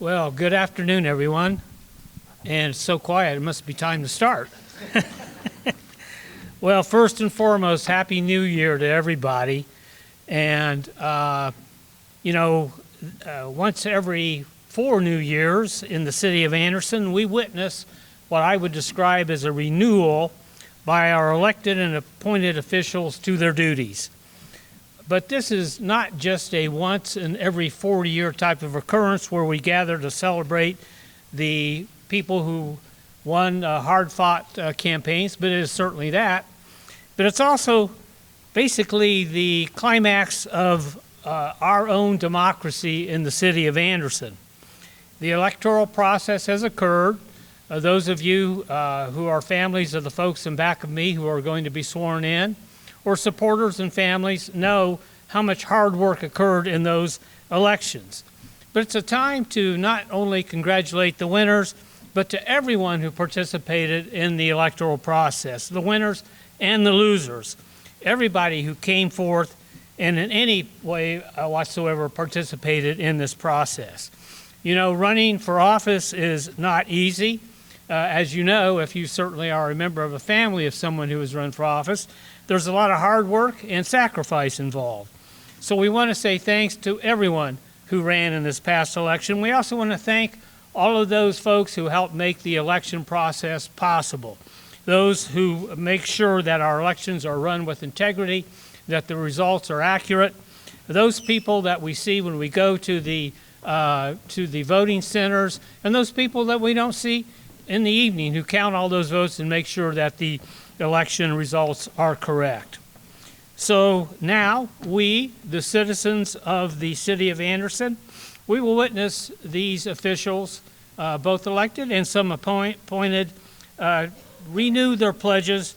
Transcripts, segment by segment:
Well, good afternoon, everyone. And it's so quiet, it must be time to start. Well, first and foremost, Happy New Year to everybody. And, once every 4 New Years in the city of Anderson, we witness what I would describe as a renewal by our elected and appointed officials to their duties. But this is not just a once in every 40-year type of occurrence where we gather to celebrate the people who won hard-fought campaigns, but it is certainly that. But it's also basically the climax of our own democracy in the city of Anderson. The electoral process has occurred. Those of you who are families of the folks in back of me who are going to be sworn in, or supporters and families, know how much hard work occurred in those elections. But it's a time to not only congratulate the winners, but to everyone who participated in the electoral process, the winners and the losers, everybody who came forth and in any way whatsoever participated in this process. You know, running for office is not easy. As you know, if you certainly are a member of a family of someone who has run for office, there's a lot of hard work and sacrifice involved. So we want to say thanks to everyone who ran in this past election. We also want to thank all of those folks who helped make the election process possible, those who make sure that our elections are run with integrity, that the results are accurate, those people that we see when we go to the voting centers, and those people that we don't see in the evening who count all those votes and make sure that the election results are correct. So now we, the citizens of the city of Anderson, we will witness these officials, both elected and some appointed, renew their pledges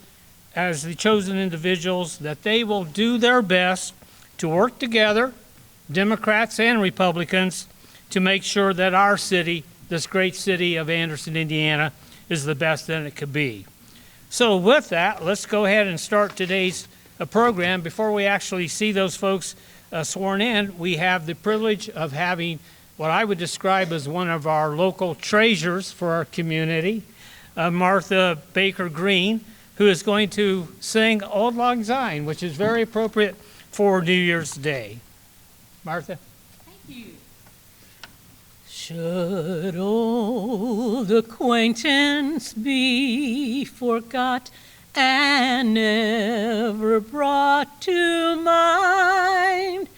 as the chosen individuals that they will do their best to work together, Democrats and Republicans, to make sure that our city, this great city of Anderson, Indiana, is the best that it could be. So with that, let's go ahead and start today's program. Before we actually see those folks sworn in, we have the privilege of having what I would describe as one of our local treasures for our community, Martha Baker Green, who is going to sing Auld Lang Syne, which is very appropriate for New Year's Day. Martha? Thank you. Should old acquaintance be forgot and never brought to mind?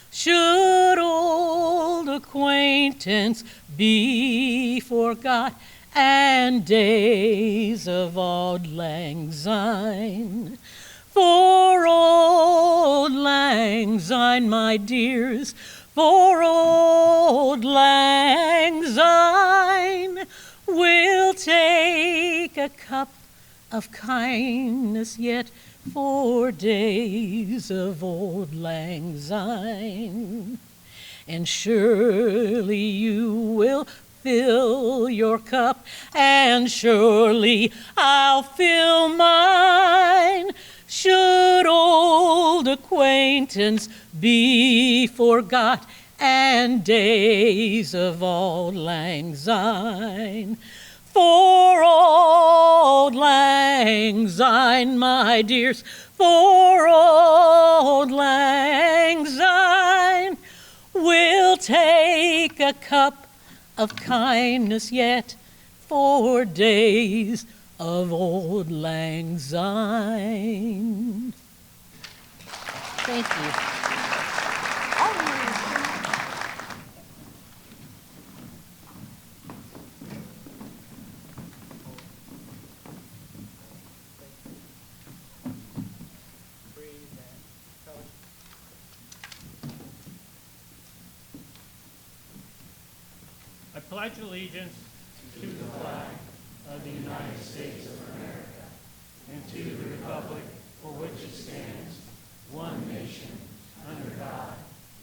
Should old acquaintance be forgot and days of auld lang syne? For auld lang syne, my dears, for auld lang syne, we'll take a cup of kindness yet for days of auld lang syne. And surely you will fill your cup, and surely I'll fill mine. Should old acquaintance be forgot and days of auld lang syne? For auld lang syne, my dears, for auld lang syne, we'll take a cup of kindness yet for days of auld lang syne. Thank you. I pledge allegiance to the flag of the United States of America and to the republic for which it stands, one nation, under God,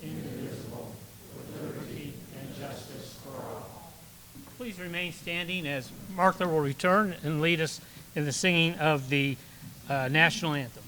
indivisible, with liberty and justice for all. Please remain standing as Martha will return and lead us in the singing of the national anthem.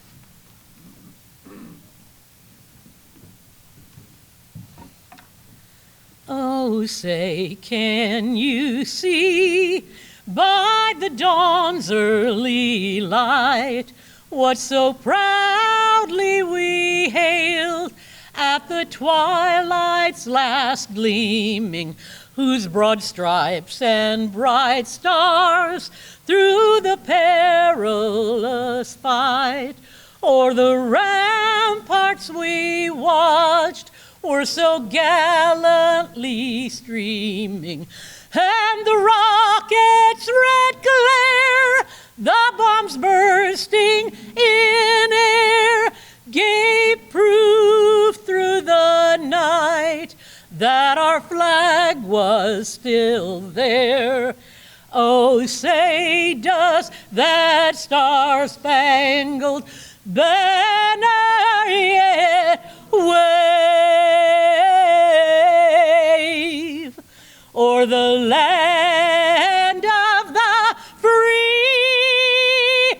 Oh, Oh, say, can you see by the dawn's early light what so proudly we hailed at the twilight's last gleaming, whose broad stripes and bright stars through the perilous fight o'er the ramparts we watched were so gallantly streaming, and the rocket's red glare, the bombs bursting in air, gave proof through the night that our flag was still there. Oh, say, does that star-spangled banner yet wave o'er the land of the free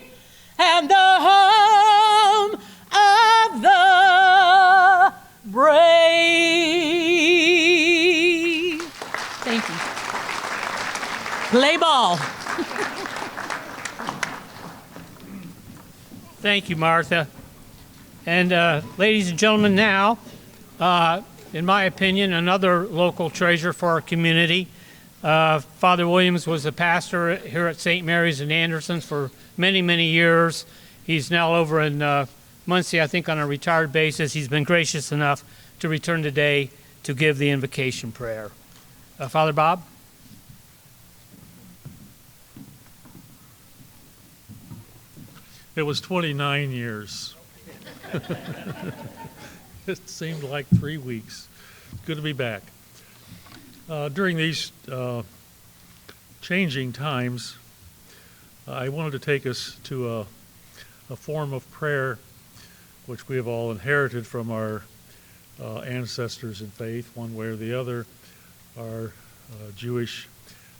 and the home of the brave? Thank you. Play ball. Thank you, Martha. And ladies and gentlemen, now, in my opinion, another local treasure for our community. Father Williams was a pastor here at St. Mary's in Anderson for many, many years. He's now over in Muncie, I think, on a retired basis. He's been gracious enough to return today to give the invocation prayer. Father Bob? It was 29 years. It seemed like 3 weeks. Good to be back. During these changing times, I wanted to take us to a form of prayer which we have all inherited from our ancestors in faith, one way or the other. Our Jewish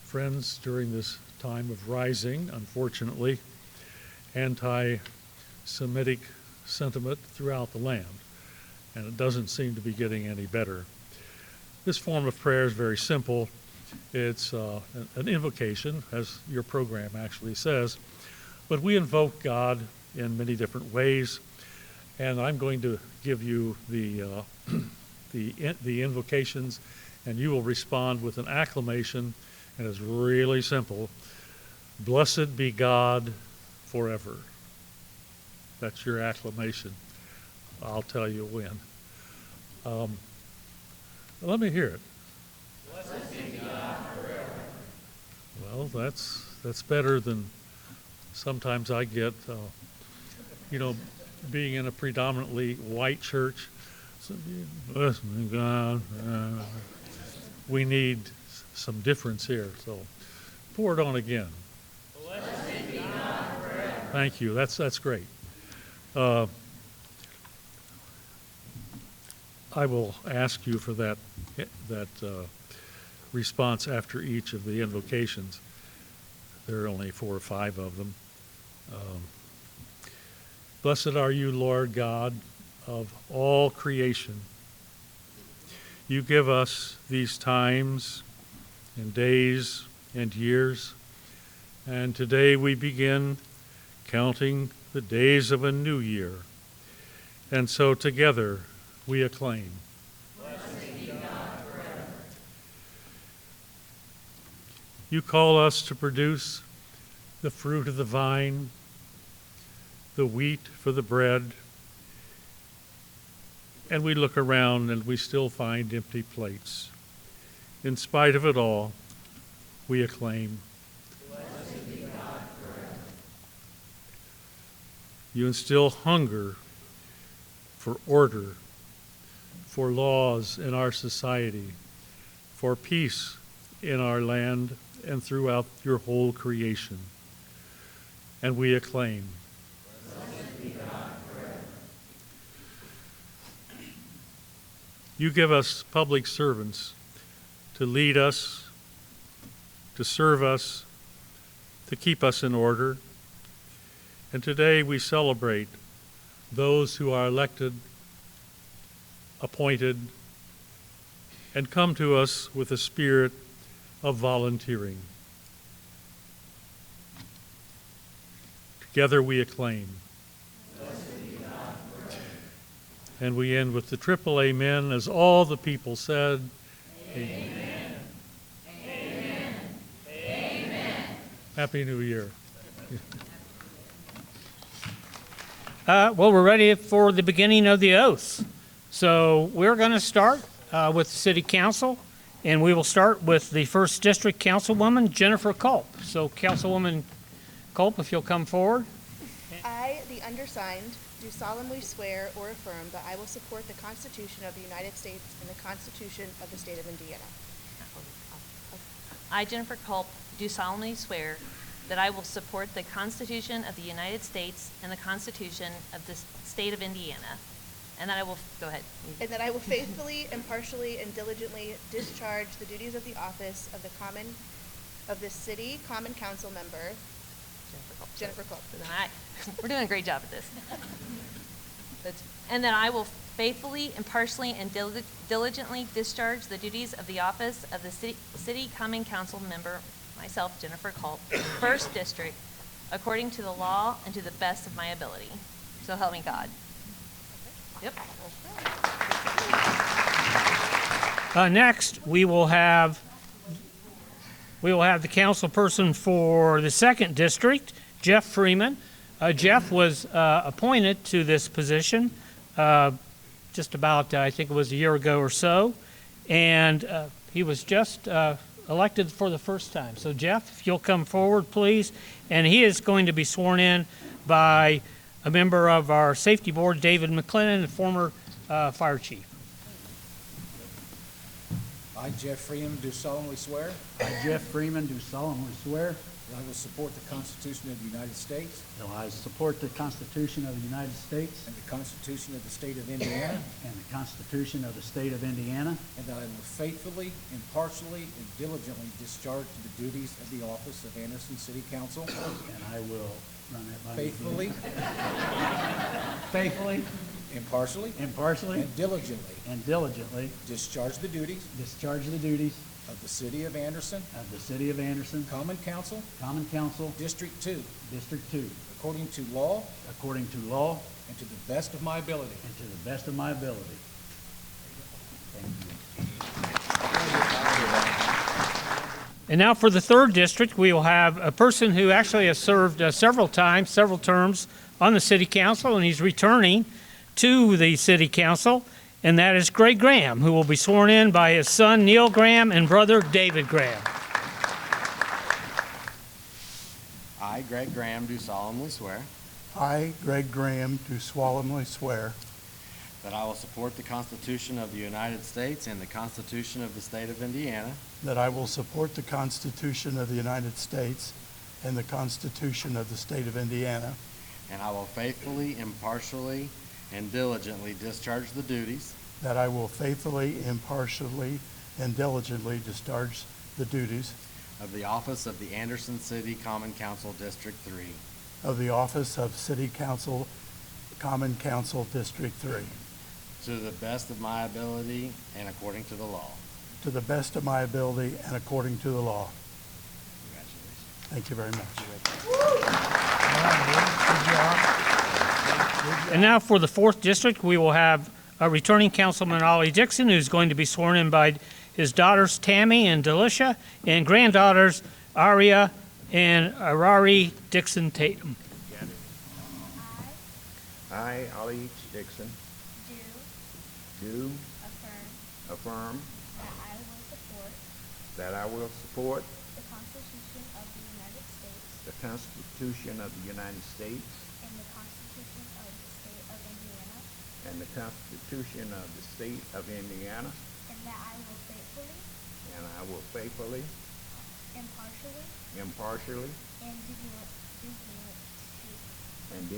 friends during this time of rising, unfortunately, anti-Semitic sentiment throughout the land, and it doesn't seem to be getting any better. This form of prayer is very simple. It's an invocation, as your program actually says, but we invoke God in many different ways, and I'm going to give you the invocations, and you will respond with an acclamation, and it's really simple. Blessed be God forever. That's your acclamation. I'll tell you when. Let me hear it. Blessed be God forever. Well, that's better than sometimes I get. Being in a predominantly white church. Blessed be God. We need some difference here. So pour it on again. Blessed be God forever. Thank you. That's great. I will ask you for that response after each of the invocations. There are only 4 or 5 of them. Blessed are you, Lord God of all creation. You give us these times and days and years, and today we begin counting the days of a new year. And so together we acclaim. Blessed be God forever. You call us to produce the fruit of the vine, the wheat for the bread, and we look around and we still find empty plates. In spite of it all, we acclaim. Blessed be God forever. You instill hunger for order, for laws in our society, for peace in our land and throughout your whole creation. And we acclaim. Blessed be God forever. You give us public servants to lead us, to serve us, to keep us in order. And today we celebrate those who are elected, appointed, and come to us with a spirit of volunteering. Together we acclaim. And we end with the triple amen as all the people said. Amen. Amen. Amen. Happy New Year. Well, we're ready for the beginning of the oath. So we're going to start with the City Council, and we will start with the 1st District Councilwoman, Jennifer Culp. So Councilwoman Culp, if you'll come forward. I, the undersigned, do solemnly swear or affirm that I will support the Constitution of the United States and the Constitution of the State of Indiana. I, Jennifer Culp, do solemnly swear that I will support the Constitution of the United States and the Constitution of the State of Indiana, and that I will, go ahead. And that I will faithfully, impartially, and diligently discharge the duties of the office of the City Common Council member, Jennifer Culp. So then we're doing a great job at this. And that I will faithfully, impartially, and diligently discharge the duties of the office of the City Common Council member, myself, Jennifer Culp, 1st District, according to the law and to the best of my ability. So help me God. Yep. Next, we will have the council person for the 2nd District, Jeff Freeman. Jeff was appointed to this position just about, I think it was a year ago or so, and he was just elected for the first time. So Jeff, if you'll come forward, please. And he is going to be sworn in by a member of our safety board, David McLennan, the former fire chief. I, Jeff Freeman, do solemnly swear I, Jeff Freeman, do solemnly swear that I will support the Constitution of the United States that I support the Constitution of the United States and the Constitution of the State of Indiana, and the Constitution of the State of Indiana, and that I will faithfully, impartially, and diligently discharge the duties of the office of Anderson City Council and I will run that by you faithfully, again. Faithfully, impartially, impartially, and diligently and diligently discharge the duties discharge the duties of the City of Anderson of the City of Anderson, Common Council, Common Council, District 2, District 2, according to law according to law and to the best of my ability. and to the best of my ability. Thank you. And now for the 3rd District, we will have a person who actually has served several terms on the City Council, and he's returning to the City Council, and that is Greg Graham, who will be sworn in by his son Neil Graham and brother David Graham. I, Greg Graham, do solemnly swear I, Greg Graham, do solemnly swear that I will support the Constitution of the United States and the Constitution of the State of Indiana, that I will support the Constitution of the United States and the Constitution of the State of Indiana, and I will faithfully, impartially, and diligently discharge the duties that I will faithfully, impartially, and diligently discharge the duties of the office of the Anderson City Common Council District 3 of the office of City Council, Common Council District 3, to the best of my ability and according to the law. to the best of my ability and according to the law. Congratulations. Thank you very much. And now for the 4th District, we will have a returning Councilman Ollie Dixon, who's going to be sworn in by his daughters Tammy and Delicia, and granddaughters Aria and Arari Dixon Tatum. I, Ollie H. Dixon, do affirm that I will support the Constitution of the United States the Constitution of the United States and the Constitution of the State of Indiana, and the Constitution of the State of Indiana, and that I will faithfully, impartially, and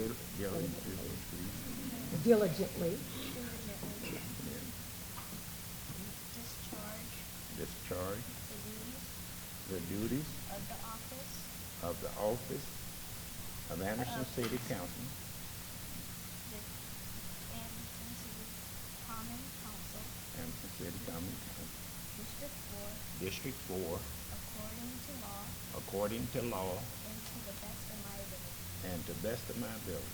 Diligently. discharge the duties of the office of Anderson City Council, Anderson City Common Council, Anderson City Common Council, District 4, according to law according to law and to the best of my ability. and to the best of my ability.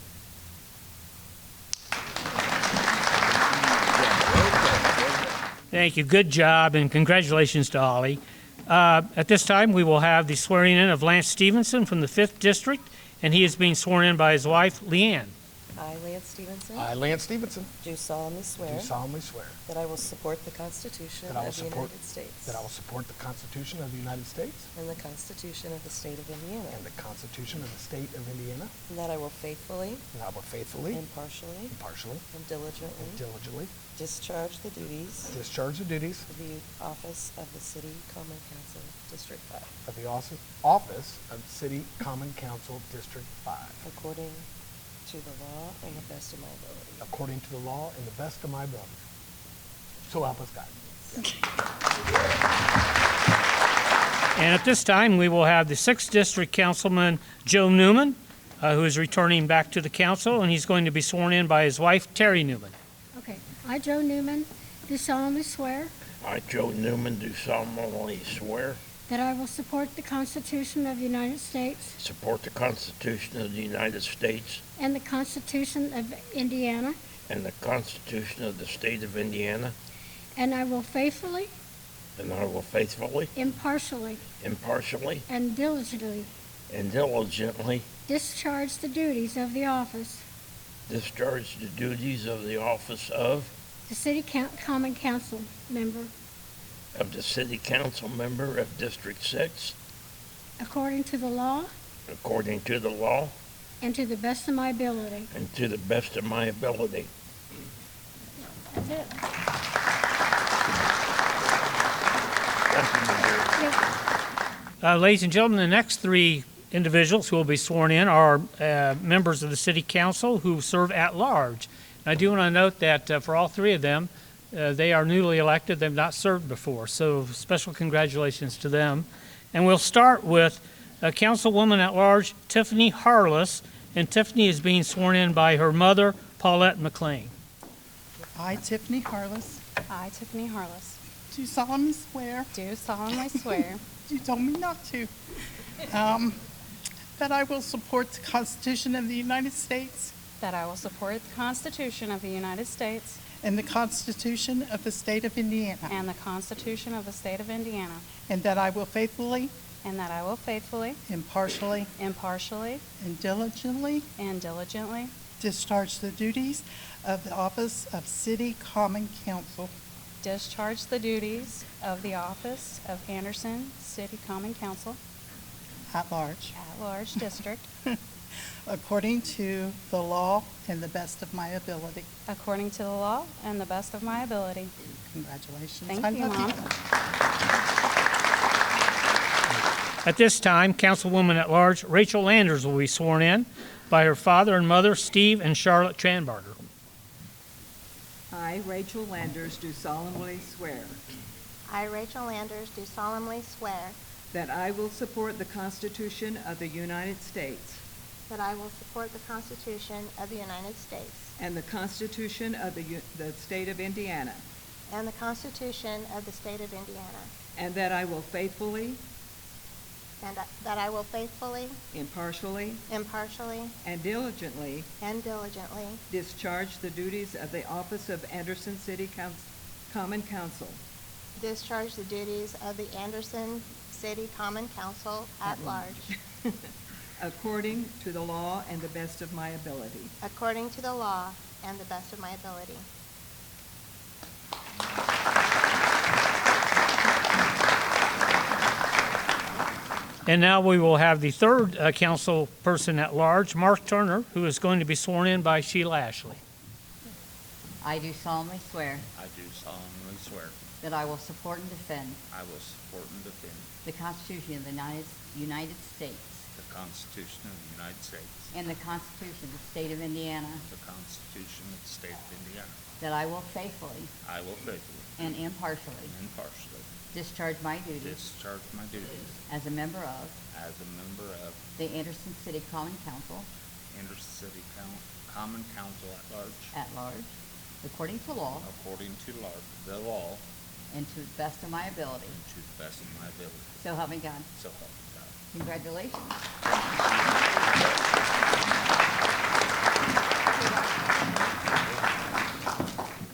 Thank you. Good job, and congratulations to Ollie. At this time, we will have the swearing in of Lance Stevenson from the 5th District, and he is being sworn in by his wife, Leanne. I, Lance Stevenson, I, Lance Stevenson, do solemnly swear do solemnly swear that I will support the Constitution that I will of the support United States that I will support the Constitution of the United States and the Constitution of the State of Indiana, and the Constitution of the State of Indiana, and that I will faithfully, and I will faithfully, impartially, impartially, and diligently and diligently discharge the duties discharge the duties of the office of the City Common Council, District 5, of the office of City Common Council District 5, according to the law and the best of my ability. according to the law and the best of my ability. So help us God. And at this time, we will have the 6th District Councilman Joe Newman, who is returning back to the council, and he's going to be sworn in by his wife, Terry Newman. Okay, I, Joe Newman, do solemnly swear I, Joe Newman, do solemnly swear that I will support the Constitution of the United States support the Constitution of the United States and the Constitution of Indiana, and the Constitution of the State of Indiana, and I will faithfully, and I will faithfully, impartially, impartially, and diligently and diligently discharge the duties of the office discharge the duties of the office of the City Common Council member the City Council member of District 6, according to the law according to the law and to the best of my ability. and to the best of my ability. That's it. Thank you, Mayor. Ladies and gentlemen, the next 3 individuals who will be sworn in are members of the City Council who serve at large. And I do want to note that for all 3 of them, they are newly elected. They've not served before, so special congratulations to them. And we'll start with Councilwoman at Large Tiffany Harless, and Tiffany is being sworn in by her mother, Paulette McLean. I, Tiffany Harless, I, Tiffany Harless, do solemnly swear, do solemnly swear you told me not to, that I will support the Constitution of the United States that I will support the Constitution of the United States and the Constitution of the State of Indiana, and the Constitution of the State of Indiana, and that I will faithfully, and that I will faithfully, impartially, impartially, and diligently and diligently discharge the duties of the office of City Common Council discharge the duties of the office of Anderson City Common Council at large, District, according to the law and the best of my ability. according to the law and the best of my ability. Congratulations. Thank I you, love Mom. At this time, Councilwoman at Large Rachel Landers will be sworn in by her father and mother, Steve and Charlotte Tranbarger. I, Rachel Landers, do solemnly swear I, Rachel Landers, do solemnly swear that I will support the Constitution of the United States that I will support the Constitution of the United States and the Constitution of the State of Indiana, and the Constitution of the State of Indiana, and that I will faithfully, and that I will faithfully, impartially, impartially, and diligently and diligently discharge the duties of the office of Anderson City Common Council discharge the duties of the Anderson City Common Council at large, according to the law and the best of my ability. according to the law and the best of my ability. And now we will have the 3rd council person at large, Mark Turner, who is going to be sworn in by Sheila Ashley. I do solemnly swear I do solemnly swear that I will support and defend I will support and defend the Constitution of the United States the Constitution of the United States and the Constitution of the State of Indiana, the Constitution of the State of Indiana. that I will faithfully I will faithfully and impartially and impartially discharge my duties discharge my duties as a member of as a member of the Anderson City Common Council Anderson City Common Council at large, according to law according to the law and to the best of my ability. to the best of my ability. So help me God. So help me God. Congratulations.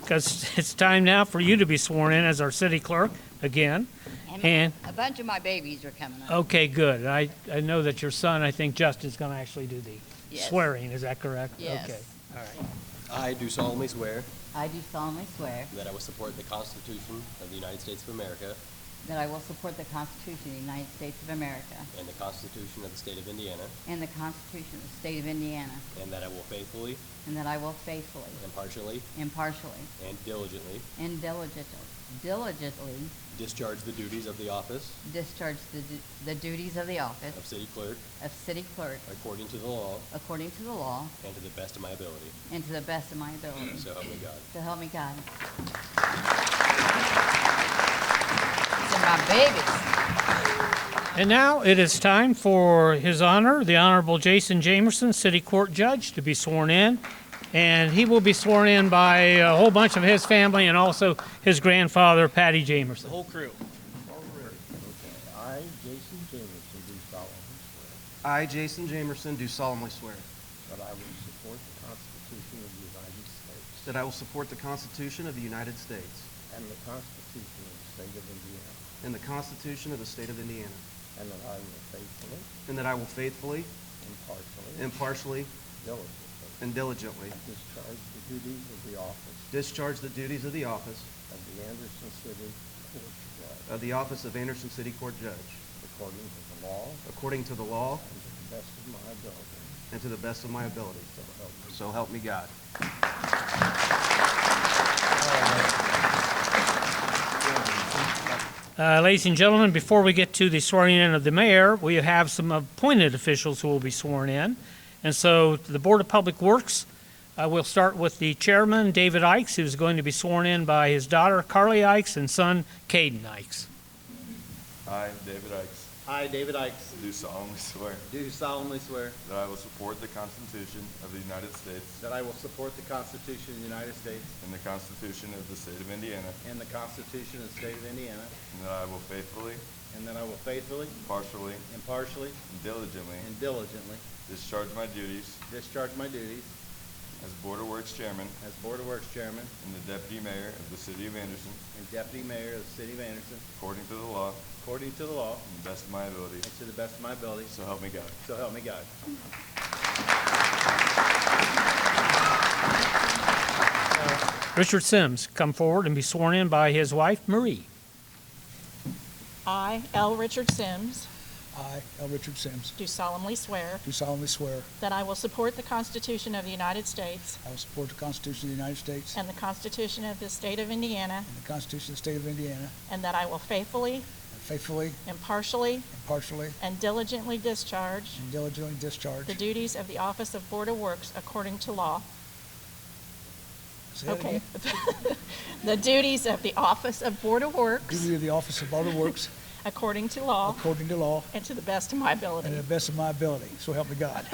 Because it's time now for you to be sworn in as our city clerk again. And, a bunch of my babies are coming up. okay, good. I know that your son, I think Justin's going to actually do the Yes. swearing. Is that correct? Yes. Okay, all right. I do solemnly swear I do solemnly swear that I will support the Constitution of the United States of America that I will support the Constitution of the United States of America and the Constitution of the State of Indiana, and the Constitution of the State of Indiana, and that I will faithfully, and that I will faithfully, impartially, impartially, and diligently and diligently discharge the duties of the office discharge the duties of the office of city clerk of city clerk according to the law according to the law and to the best of my ability. and to the best of my ability. So help me God. So help me God. These are my babies. And now it is time for His Honor, the Honorable Jason Jamerson, City Court Judge, to be sworn in. And he will be sworn in by a whole bunch of his family and also his grandfather, Patty Jamerson. The whole crew. I, Jason Jamerson, do solemnly swear I, Jason Jamerson, do solemnly swear that I will support the Constitution of the United States that I will support the Constitution of the United States and the Constitution of the State of Indiana, and the Constitution of the State of Indiana, and that I will faithfully, and that I will faithfully, impartially, diligently and diligently discharge the duties of the office discharge the duties of the office of the Anderson City Court Judge of the office of Anderson City Court Judge according to the law according to the law and to the best of my ability. and to the best of my ability. So help me God. Ladies and gentlemen, before we get to the swearing in of the mayor, we have some appointed officials who will be sworn in. And so the Board of Public Works, we'll start with the chairman, David Ikes, who's going to be sworn in by his daughter, Carly Ikes, and son, Caden Ikes. I, David Ikes, I, David Ikes, do solemnly swear do solemnly swear that I will support the Constitution of the United States that I will support the Constitution of the United States and the Constitution of the State of Indiana, and the Constitution of the State of Indiana, and that I will faithfully, and that I will faithfully, impartially, impartially, and diligently and diligently discharge my duties discharge my duties as Board of Works Chairman as Board of Works Chairman and the Deputy Mayor of the City of Anderson and Deputy Mayor of the City of Anderson according to the law according to the law and the best of my ability. and to the best of my ability. So help me God. So help me God. Richard Sims, come forward and be sworn in by his wife, Marie. I, L. Richard Sims, I, L. Richard Sims, do solemnly swear do solemnly swear that I will support the Constitution of the United States I will support the Constitution of the United States and the Constitution of the State of Indiana, and the Constitution of the State of Indiana, and that I will faithfully, and faithfully, impartially, impartially, and diligently discharge and diligently discharge the duties of the Office of Board of Works according to law. Say that Okay. again. The duties of the Office of Board of Works Duty of the Office of Board of Works according to law according to law and to the best of my ability. and to the best of my ability. So help me God.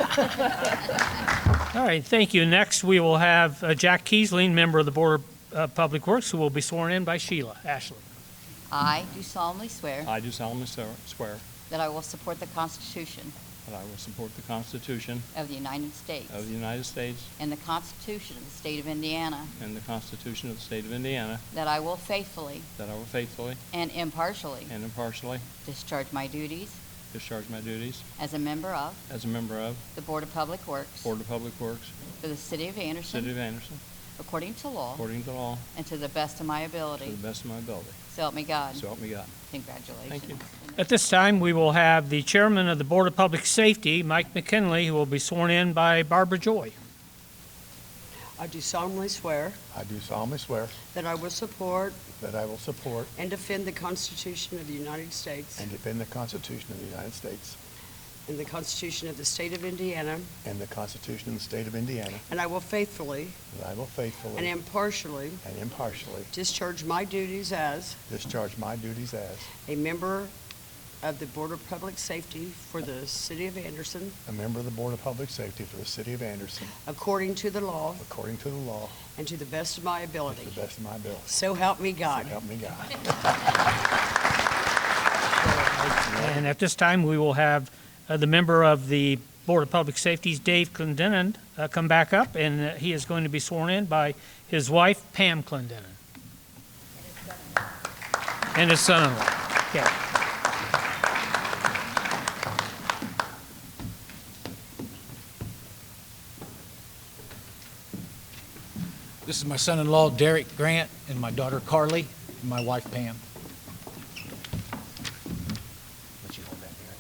All right, thank you. Next, we will have Jack Kiesling, member of the Board of Public Works, who will be sworn in by Sheila. Ashley. I do solemnly swear I do solemnly swear that I will support the Constitution that I will support the Constitution of the United States of the United States and the Constitution of the State of Indiana, and the Constitution of the State of Indiana, that I will faithfully that I will faithfully and impartially and impartially discharge my duties discharge my duties as a member of as a member of the Board of Public Works Board of Public Works, for the City of Anderson, City of Anderson, according to law according to law, and to the best of my to ability. the best of my ability. So help me God. So help me God. Congratulations. Thank you. At this time, we will have the chairman of the Board of Public Safety, Mike McKinley, who will be sworn in by Barbara Joy. I do solemnly swear I do solemnly swear that I will support that I will support and defend the Constitution of the United States and defend the Constitution of the United States and the Constitution of the State of Indiana, and the Constitution of the State of Indiana, and I will faithfully and I will faithfully and impartially and impartially discharge my duties as discharge my duties as a member of the Board of Public Safety for the City of Anderson, a member of the Board of Public Safety for the City of Anderson, according to the law according to the law, and to the best of my to ability. the best of my ability. So help me God. So help me God. And at this time, we will have the member of the Board of Public Safety's, Dave Clendenin, come back up, and he is going to be sworn in by his wife, Pam Clendenin. And his son-in-law. Okay. This is my son-in-law, Derek Grant, and my daughter, Carly, and my wife, Pam. Let you hold that there.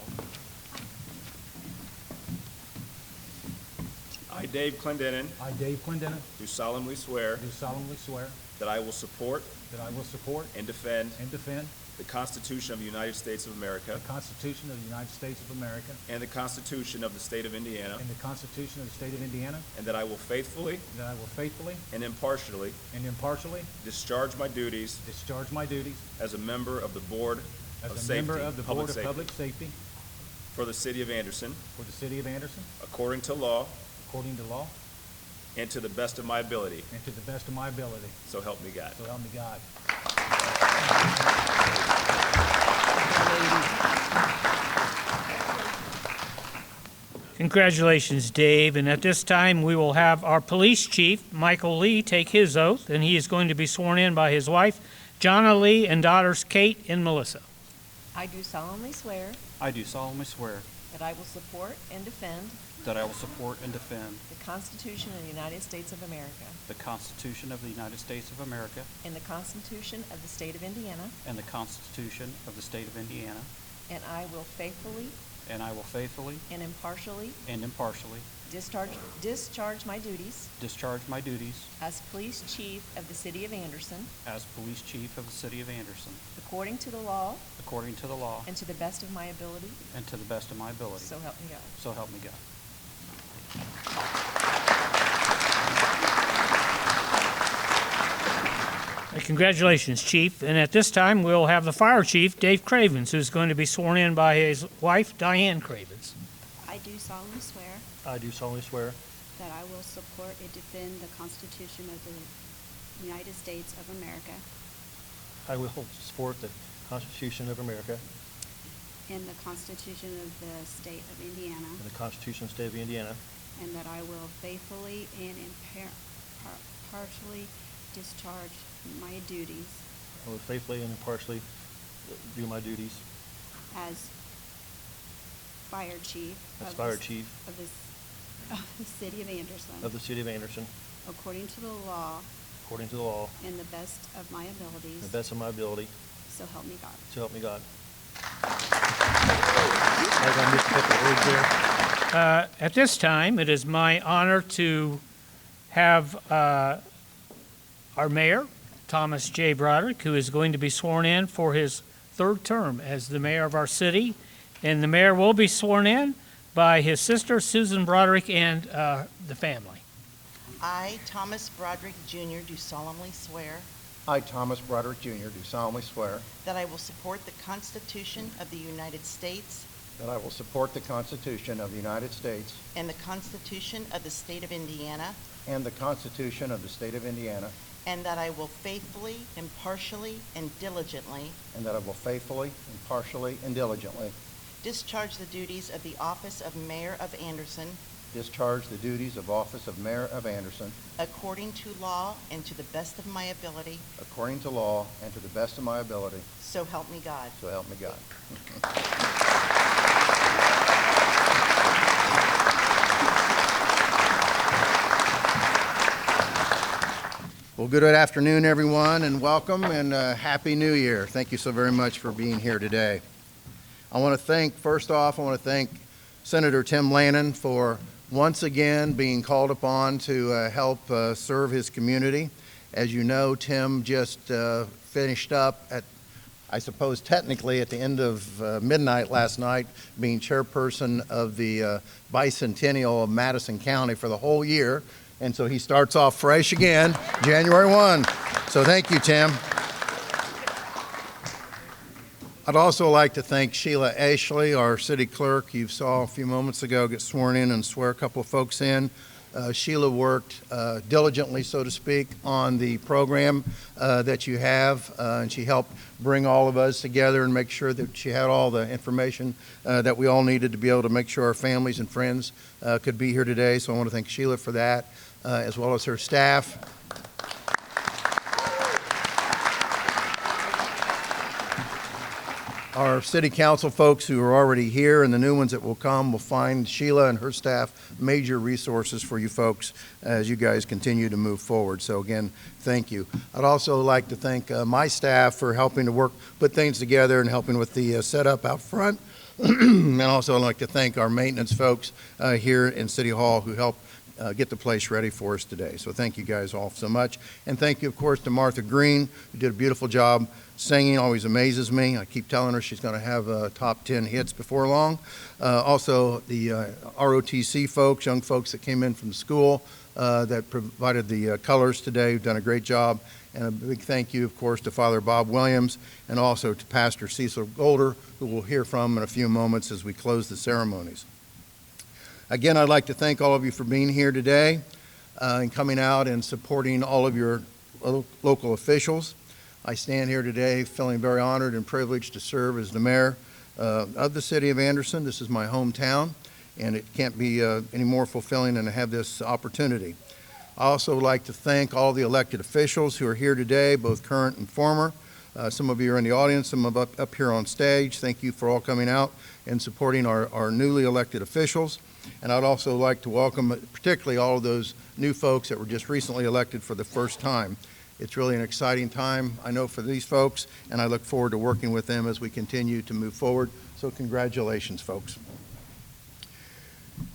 I, Dave Clendenin, I, Dave Clendenin, do solemnly swear do solemnly swear that I will support that I will support and defend and defend the Constitution of the United States of America the Constitution of the United States of America and the Constitution of the State of Indiana, and the Constitution of the State of Indiana, and that I will faithfully and that I will faithfully and impartially and impartially discharge my duties discharge my duties as a member of the Board of as a Safety, member of the Board of Safety Public Safety for the City of Anderson, for the City of Anderson, according to law according to law and to the best of my ability. and to the best of my ability. So help me God. So help me God. Congratulations, Dave. And at this time, we will have our police chief, Michael Lee, take his oath, and he is going to be sworn in by his wife, Jonna Lee, and daughters Kate and Melissa. I do solemnly swear I do solemnly swear that I will support and defend that I will support and defend the Constitution of the United States of America the Constitution of the United States of America and the Constitution of the State of Indiana, and the Constitution of the State of Indiana, and I will faithfully and I will faithfully and impartially and impartially discharge my duties discharge my duties as Police Chief of the City of Anderson as Police Chief of the City of Anderson, according to the law according to the law and to the best of my ability, and to the best of my ability. so help me God. So help me God. Congratulations, Chief. And at this time, we'll have the Fire Chief, Dave Cravens, who's going to be sworn in by his wife, Diane Cravens. I do solemnly swear I do solemnly swear that I will support and defend the Constitution of the United States of America I will support the Constitution of America and the Constitution of the State of Indiana, and the Constitution of the State of Indiana, and that I will faithfully and impartially discharge my duties I will faithfully and impartially do my duties as Fire Chief as of Fire the, Chief of the City of Anderson, of the City of Anderson, according to the law according to the law and the best of my abilities, and the best of my ability. so help me God. So help me God. At this time, it is my honor to have our mayor, Thomas J. Broderick, who is going to be sworn in for his third term as the mayor of our city. And the mayor will be sworn in by his sister, Susan Broderick, and the family. I, Thomas Broderick Jr., do solemnly swear I, Thomas Broderick Jr., do solemnly swear that I will support the Constitution of the United States that I will support the Constitution of the United States and the Constitution of the State of Indiana, and the Constitution of the State of Indiana, and that I will faithfully, impartially, and diligently and that I will faithfully, impartially, and diligently discharge the duties of the office of Mayor of Anderson discharge the duties of office of Mayor of Anderson according to law and to the best of my ability, according to law and to the best of my ability. so help me God. So help me God. Well, good afternoon, everyone, and welcome, and Happy New Year. Thank you so very much for being here today. First off, I want to thank Senator Tim Lannon for once again being called upon to help serve his community. As you know, Tim just finished up at, I suppose technically at the end of midnight last night, being chairperson of the bicentennial of Madison County for the whole year. And so he starts off fresh again, January 1. So thank you, Tim. I'd also like to thank Sheila Ashley, our city clerk. You saw a few moments ago get sworn in and swear a couple of folks in. Sheila worked diligently, so to speak, on the program that you have, and she helped bring all of us together and make sure that she had all the information that we all needed to be able to make sure our families and friends could be here today. So I want to thank Sheila for that, as well as her staff. Our city council folks who are already here and the new ones that will come will find Sheila and her staff major resources for you folks as you guys continue to move forward. So again, thank you. I'd also like to thank my staff for helping to put things together and helping with the setup out front. And also I'd like to thank our maintenance folks here in City Hall who helped get the place ready for us today. So thank you guys all so much. And thank you, of course, to Martha Green, who did a beautiful job singing. Always amazes me. I keep telling her she's going to have top 10 hits before long. Also, the ROTC folks, young folks that came in from the school that provided the colors today, who've done a great job. And a big thank you, of course, to Father Bob Williams and also to Pastor Cecil Golder, who we'll hear from in a few moments as we close the ceremonies. Again, I'd like to thank all of you for being here today and coming out and supporting all of your local officials. I stand here today feeling very honored and privileged to serve as the mayor of the city of Anderson. This is my hometown, and it can't be any more fulfilling than to have this opportunity. I also like to thank all the elected officials who are here today, both current and former. Some of you are in the audience, some of up here on stage. Thank you for all coming out and supporting our newly elected officials. And I'd also like to welcome particularly all of those new folks that were just recently elected for the first time. It's really an exciting time, I know, for these folks, and I look forward to working with them as we continue to move forward. So congratulations, folks.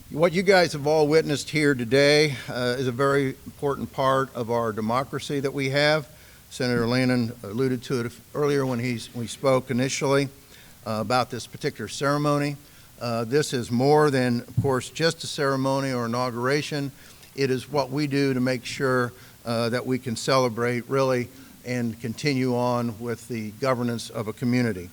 What you guys have all witnessed here today is a very important part of our democracy that we have. Senator Lannon alluded to it earlier when we spoke initially about this particular ceremony. This is more than, of course, just a ceremony or inauguration. It is what we do to make sure that we can celebrate really and continue on with the governance of a community.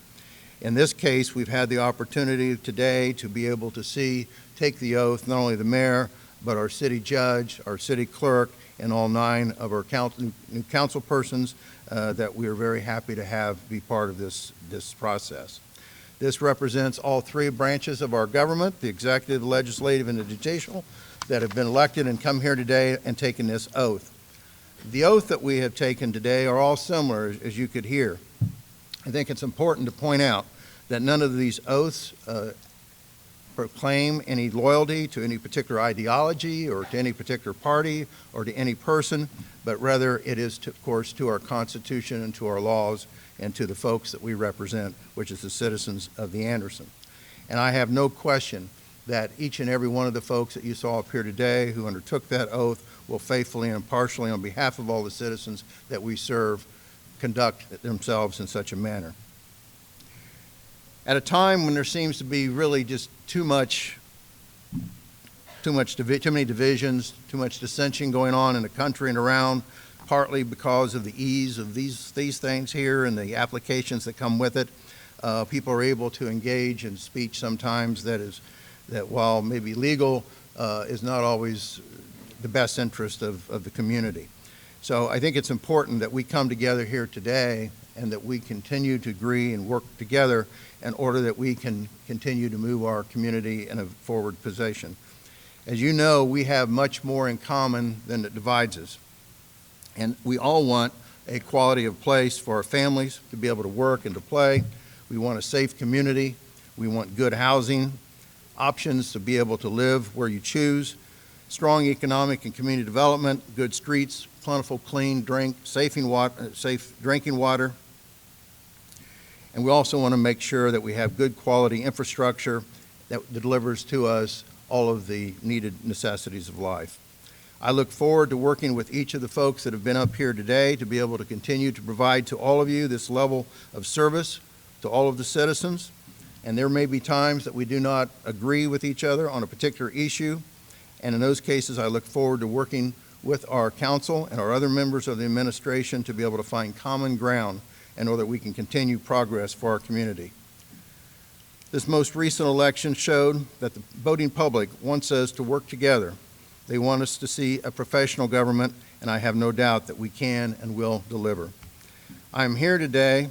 In this case, we've had the opportunity today to be able to take the oath, not only the mayor, but our city judge, our city clerk, and all 9 of our new council persons that we are very happy to have be part of this process. This represents all 3 branches of our government, the executive, the legislative, and the judicial, that have been elected and come here today and taken this oath. The oath that we have taken today are all similar, as you could hear. I think it's important to point out that none of these oaths proclaim any loyalty to any particular ideology or to any particular party or to any person, but rather it is, of course, to our Constitution and to our laws and to the folks that we represent, which is the citizens of the Anderson. And I have no question that each and every one of the folks that you saw up here today who undertook that oath will faithfully and impartially, on behalf of all the citizens that we serve, conduct themselves in such a manner. At a time when there seems to be really just too many divisions, too much dissension going on in the country and around, partly because of the ease of these things here and the applications that come with it, people are able to engage in speech sometimes that while maybe legal, is not always the best interest of the community. So I think it's important that we come together here today and that we continue to agree and work together in order that we can continue to move our community in a forward position. As you know, we have much more in common than that divides us. And we all want a quality of place for our families to be able to work and to play. We want a safe community. We want good housing, options to be able to live where you choose, strong economic and community development, good streets, plentiful, clean safe drinking water. And we also want to make sure that we have good quality infrastructure that delivers to us all of the needed necessities of life. I look forward to working with each of the folks that have been up here today to be able to continue to provide to all of you this level of service to all of the citizens. And there may be times that we do not agree with each other on a particular issue. And in those cases, I look forward to working with our council and our other members of the administration to be able to find common ground in order that we can continue progress for our community. This most recent election showed that the voting public wants us to work together. They want us to see a professional government, and I have no doubt that we can and will deliver. I am here today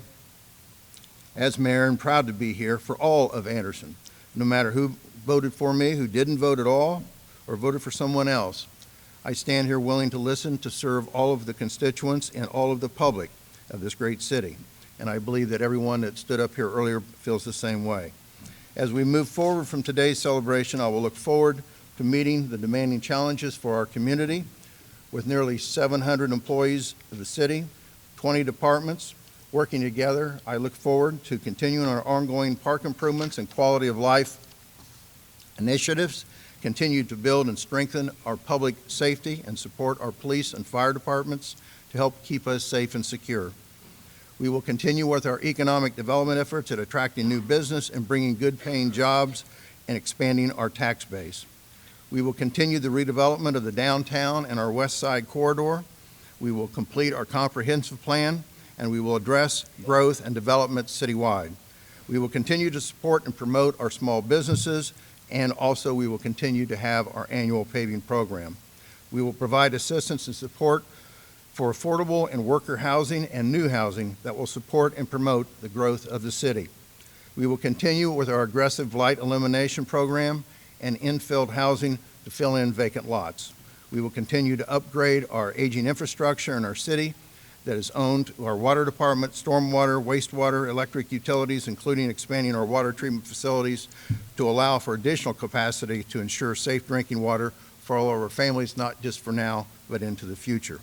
as mayor and proud to be here for all of Anderson, no matter who voted for me, who didn't vote at all, or voted for someone else. I stand here willing to listen to serve all of the constituents and all of the public of this great city. And I believe that everyone that stood up here earlier feels the same way. As we move forward from today's celebration, I will look forward to meeting the demanding challenges for our community. With nearly 700 employees of the city, 20 departments working together, I look forward to continuing our ongoing park improvements and quality of life initiatives, continue to build and strengthen our public safety and support our police and fire departments to help keep us safe and secure. We will continue with our economic development efforts at attracting new business and bringing good-paying jobs and expanding our tax base. We will continue the redevelopment of the downtown and our west side corridor. We will complete our comprehensive plan, and we will address growth and development citywide. We will continue to support and promote our small businesses, and also we will continue to have our annual paving program. We will provide assistance and support for affordable and worker housing and new housing that will support and promote the growth of the city. We will continue with our aggressive blight elimination program and infill housing to fill in vacant lots. We will continue to upgrade our aging infrastructure in our city that is owned to our water department, stormwater, wastewater, electric utilities, including expanding our water treatment facilities to allow for additional capacity to ensure safe drinking water for all of our families, not just for now, but into the future.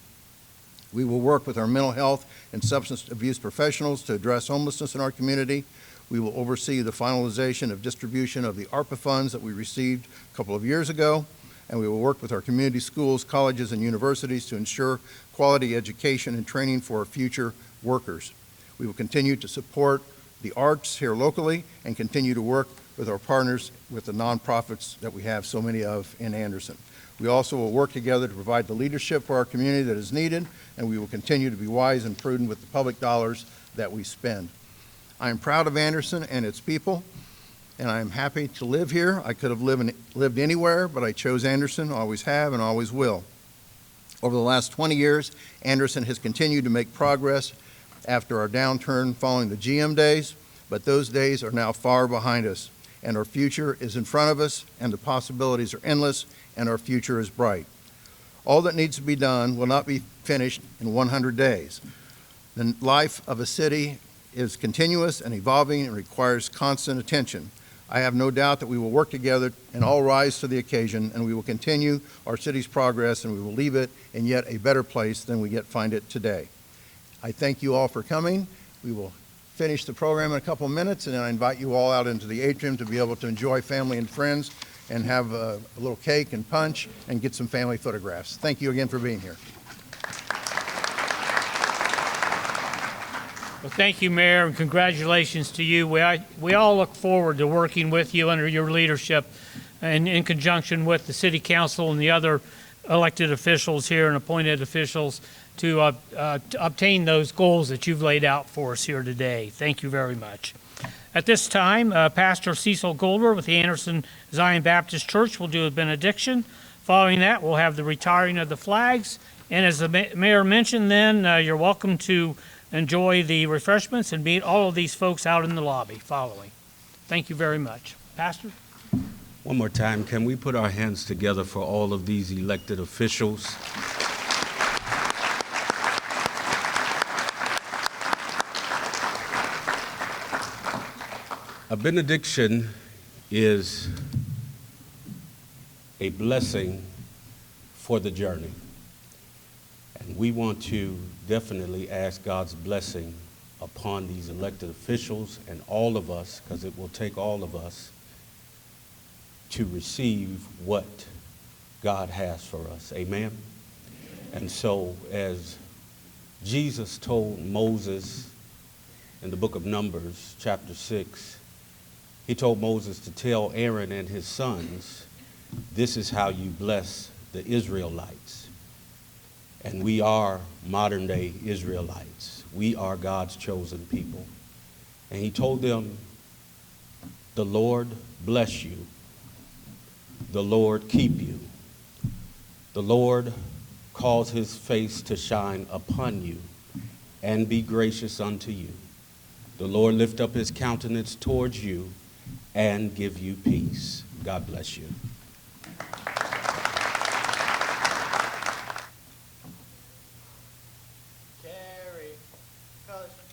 We will work with our mental health and substance abuse professionals to address homelessness in our community. We will oversee the finalization of distribution of the ARPA funds that we received a couple of years ago, and we will work with our community schools, colleges, and universities to ensure quality education and training for our future workers. We will continue to support the arts here locally and continue to work with our partners with the nonprofits that we have so many of in Anderson. We also will work together to provide the leadership for our community that is needed, and we will continue to be wise and prudent with the public dollars that we spend. I am proud of Anderson and its people, and I am happy to live here. I could have lived anywhere, but I chose Anderson, always have and always will. Over the last 20 years, Anderson has continued to make progress after our downturn following the GM days, but those days are now far behind us, and our future is in front of us, and the possibilities are endless, and our future is bright. All that needs to be done will not be finished in 100 days. The life of a city is continuous and evolving and requires constant attention. I have no doubt that we will work together and all rise to the occasion, and we will continue our city's progress, and we will leave it in yet a better place than we find it today. I thank you all for coming. We will finish the program in a couple of minutes, and then I invite you all out into the atrium to be able to enjoy family and friends and have a little cake and punch and get some family photographs. Thank you again for being here. Well, thank you, Mayor, and congratulations to you. We all look forward to working with you under your leadership and in conjunction with the City Council and the other elected officials here and appointed officials to obtain those goals that you've laid out for us here today. Thank you very much. At this time, Pastor Cecil Golder with the Anderson Zion Baptist Church will do a benediction. Following that, we'll have the retiring of the flags. And as the mayor mentioned then, you're welcome to enjoy the refreshments and meet all of these folks out in the lobby following. Thank you very much. Pastor? One more time, can we put our hands together for all of these elected officials? A benediction is a blessing for the journey. And we want to definitely ask God's blessing upon these elected officials and all of us, because it will take all of us to receive what God has for us. Amen? And so as Jesus told Moses in the book of Numbers, chapter 6, he told Moses to tell Aaron and his sons, this is how you bless the Israelites. And we are modern day Israelites. we are God's chosen people. And he told them, the Lord bless you. The Lord keep you. The Lord cause his face to shine upon you and be gracious unto you. The Lord lift up his countenance towards you and give you peace. God bless you. Carrie, Colors for